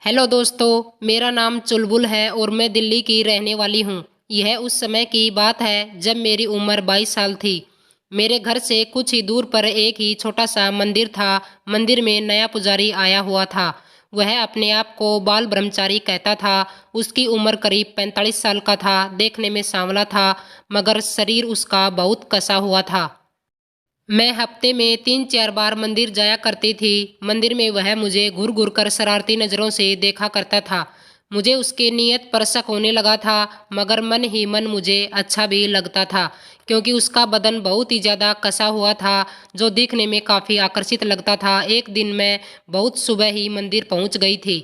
Hello दोस्तों, मेरा नाम चुलबुल है और मैं दिल्ली की रहने वाली हूँ। यह उस समय की बात है जब मेरी उम्र 22 साल थी। मेरे घर से कुछ ही दूर पर एक ही छोटा सा मंदिर था। मंदिर में नया पुजारी आया हुआ था। वह अपने आप को बाल ब्रह्मचारी कहता था। उसकी उम्र करीब 45 साल का था। देखने में सांवला था, मगर शरीर उसका बहुत कसा हुआ था। मैं हफ्ते में 3-4 बार मंदिर जाया करती थी। मंदिर में वह मुझे घूर घूर कर शरारती नजरों से देखा करता था। मुझे उसके नियत पर शक होने लगा था, मगर मन ही मन मुझे अच्छा भी लगता था, क्योंकि उसका बदन बहुत ही ज्यादा कसा हुआ था, जो दिखने में काफी आकर्षित लगता था। एक दिन मैं बहुत सुबह ही मंदिर पहुंच गई थी।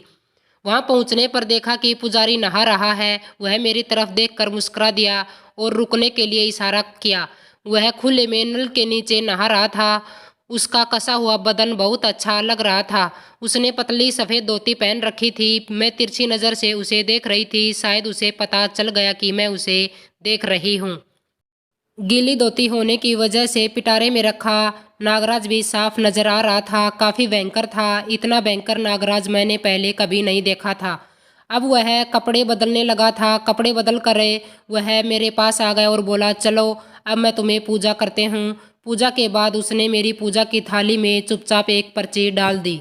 वहां पहुंचने पर देखा कि पुजारी नहा रहा है। वह मेरी तरफ देखकर मुस्कुरा दिया और रुकने के लिए इशारा किया। वह खुले में नल के नीचे नहा रहा था। उसका कसा हुआ बदन बहुत अच्छा लग रहा था। उसने पतली सफेद धोती पहन रखी थी। मैं तिरछी नजर से उसे देख रही थी। शायद उसे पता चल गया कि मैं उसे देख रही हूँ। गीली धोती होने की वजह से पिटारे में रखा नागराज भी साफ नजर आ रहा था। काफी भयंकर था। इतना भयंकर नागराज मैंने पहले कभी नहीं देखा था। अब वह कपड़े बदलने लगा था। कपड़े बदल कर वह मेरे पास आ गया और बोला, चलो अब मैं तुम्हें पूजा करते हूँ। पूजा के बाद उसने मेरी पूजा की थाली में चुपचाप एक पर्ची डाल दी,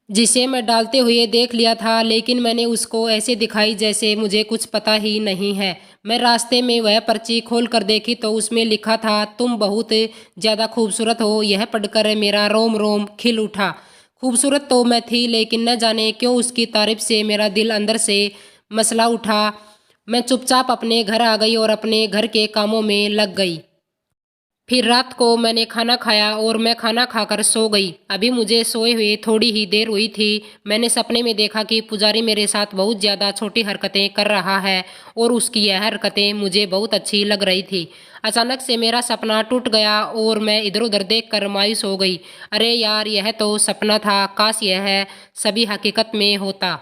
जिसे मैं डालते हुए देख लिया था, लेकिन मैंने उसको ऐसे दिखाई जैसे मुझे कुछ पता ही नहीं है। मैं रास्ते में वह पर्ची खोल कर देखी तो उसमें लिखा था, तुम बहुत ज़्यादा खूबसूरत हो। यह पढ़कर मेरा रोम रोम खिल उठा। खूबसूरत तो मैं थी, लेकिन न जाने क्यों उसकी तारीफ से मेरा दिल अंदर से मसला उठा। मैं चुपचाप अपने घर आ गई और अपने घर के कामों में लग गई। फिर रात को मैंने खाना खाया और मैं खाना खाकर सो गई। अभी मुझे सोए हुए थोड़ी ही देर हुई थी। मैंने सपने में देखा कि पुजारी मेरे साथ बहुत ज़्यादा छोटी हरकतें कर रहा है और उसकी यह हरकतें मुझे बहुत अच्छी लग रही थी। अचानक से मेरा सपना टूट गया और मैं इधर उधर देखकर मायूस हो गई। अरे यार, यह तो सपना था। काश यह सभी हकीकत में होता।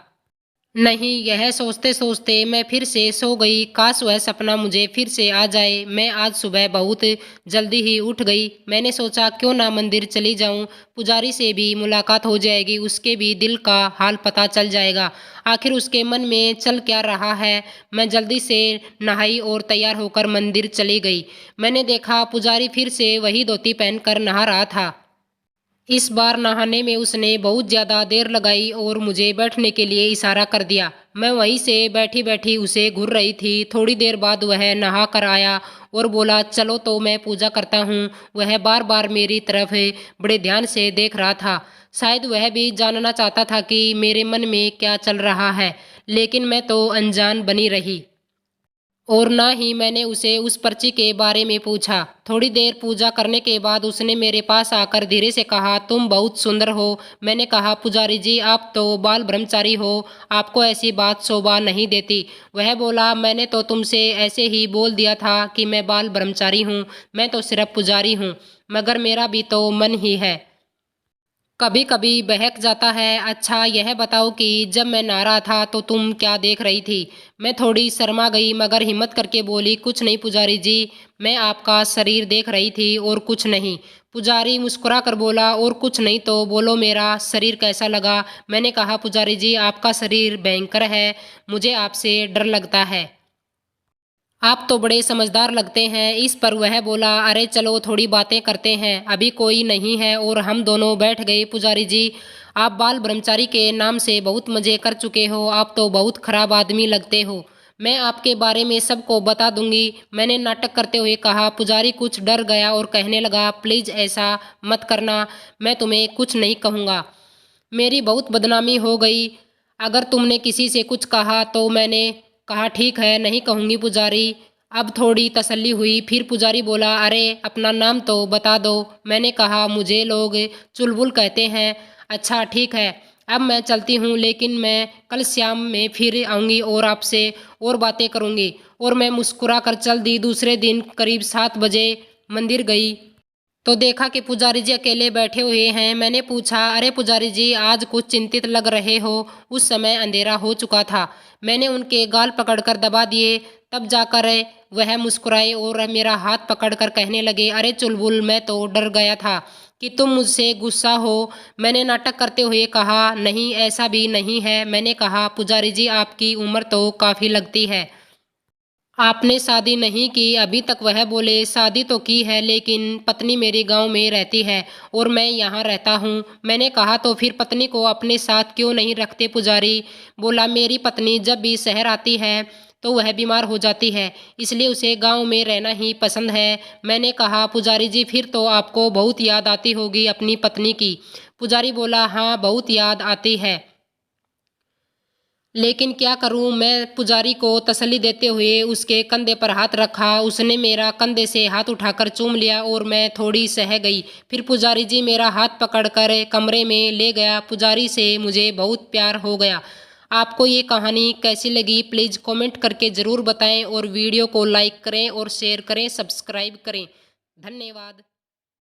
नहीं, यह सोचते सोचते मैं फिर से सो गई। काश वह सपना मुझे फिर से आ जाए। मैं आज सुबह बहुत जल्दी ही उठ गई। मैंने सोचा क्यों ना मंदिर चली जाऊं। पुजारी से भी मुलाकात हो जाएगी, उसके भी दिल का हाल पता चल जाएगा। आखिर उसके मन में चल क्या रहा है। मैं जल्दी से नहाई और तैयार होकर मंदिर चली गई। मैंने देखा पुजारी फिर से वही धोती पहनकर नहा रहा था। इस बार नहाने में उसने बहुत ज़्यादा देर लगाई और मुझे बैठने के लिए इशारा कर दिया। मैं वहीं से बैठी बैठी उसे घूर रही थी। थोड़ी देर बाद वह नहा कर आया और बोला, चलो तो मैं पूजा करता हूँ। वह बार बार मेरी तरफ बड़े ध्यान से देख रहा था। शायद वह भी जानना चाहता था कि मेरे मन में क्या चल रहा है, लेकिन मैं तो अनजान बनी रही और ना ही मैंने उसे उस पर्ची के बारे में पूछा। थोड़ी देर पूजा करने के बाद उसने मेरे पास आकर धीरे से कहा, तुम बहुत सुंदर हो। मैंने कहा, पुजारी जी आप तो बाल ब्रह्मचारी हो, आपको ऐसी बात शोभा नहीं देती। वह बोला, मैंने तो तुमसे ऐसे ही बोल दिया था कि मैं बाल ब्रह्मचारी हूँ। मैं तो सिर्फ पुजारी हूँ, मगर मेरा भी तो मन ही है, कभी कभी बहक जाता है। अच्छा यह बताओ कि जब मैं नहा रहा था तो तुम क्या देख रही थी। मैं थोड़ी शर्मा गई, मगर हिम्मत करके बोली, कुछ नहीं पुजारी जी, मैं आपका शरीर देख रही थी और कुछ नहीं। पुजारी मुस्कुरा कर बोला, और कुछ नहीं तो बोलो मेरा शरीर कैसा लगा। मैंने कहा, पुजारी जी आपका शरीर भयंकर है, मुझे आपसे डर लगता है, आप तो बड़े समझदार लगते हैं। इस पर वह बोला, अरे चलो थोड़ी बातें करते हैं, अभी कोई नहीं है। और हम दोनों बैठ गए। पुजारी जी आप बाल ब्रह्मचारी के नाम से बहुत मजे कर चुके हो, आप तो बहुत खराब आदमी लगते हो। मैं आपके बारे में सबको बता दूंगी, मैंने नाटक करते हुए कहा। पुजारी कुछ डर गया और कहने लगा, प्लीज ऐसा मत करना, मैं तुम्हें कुछ नहीं कहूँगा, मेरी बहुत बदनामी हो गई अगर तुमने किसी से कुछ कहा तो। मैंने कहा, ठीक है नहीं कहूँगी पुजारी। अब थोड़ी तसल्ली हुई। फिर पुजारी बोला, अरे अपना नाम तो बता दो। मैंने कहा, मुझे लोग चुलबुल कहते हैं। अच्छा ठीक है, अब मैं चलती हूँ, लेकिन मैं कल शाम में फिर आऊँगी और आपसे और बातें करूँगी। और मैं मुस्कुरा कर चल दी। दूसरे दिन करीब 7 बजे मंदिर गई तो देखा कि पुजारी जी अकेले बैठे हुए हैं। मैंने पूछा, अरे पुजारी जी आज कुछ चिंतित लग रहे हो। उस समय अंधेरा हो चुका था। मैंने उनके गाल पकड़कर दबा दिए। तब जाकर वह मुस्कुराए और मेरा हाथ पकड़कर कहने लगे, अरे चुलबुल मैं तो डर गया था कि तुम मुझसे गुस्सा हो। मैंने नाटक करते हुए कहा, नहीं ऐसा भी नहीं है। मैंने कहा, पुजारी जी आपकी उम्र तो काफ़ी लगती है, आपने शादी नहीं की अभी तक। वह बोले, शादी तो की है लेकिन पत्नी मेरे गांव में रहती है और मैं यहाँ रहता हूँ। मैंने कहा, तो फिर पत्नी को अपने साथ क्यों नहीं रखते? पुजारी बोला, मेरी पत्नी जब भी शहर आती है तो वह बीमार हो जाती है, इसलिए उसे गांव में रहना ही पसंद है। मैंने कहा, पुजारी जी फिर तो आपको बहुत याद आती होगी अपनी पत्नी की। पुजारी बोला, हाँ बहुत याद आती है, लेकिन क्या करूं मैं। पुजारी को तसल्ली देते हुए उसके कंधे पर हाथ रखा। उसने मेरा कंधे से हाथ उठाकर चूम लिया और मैं थोड़ी सह गई। फिर पुजारी जी मेरा हाथ पकड़कर कमरे में ले गया। पुजारी से मुझे बहुत प्यार हो गया। आपको ये कहानी कैसी लगी प्लीज़ कमेंट करके ज़रूर बताएं और वीडियो को लाइक करें और शेयर करें, सब्सक्राइब करें। धन्यवाद।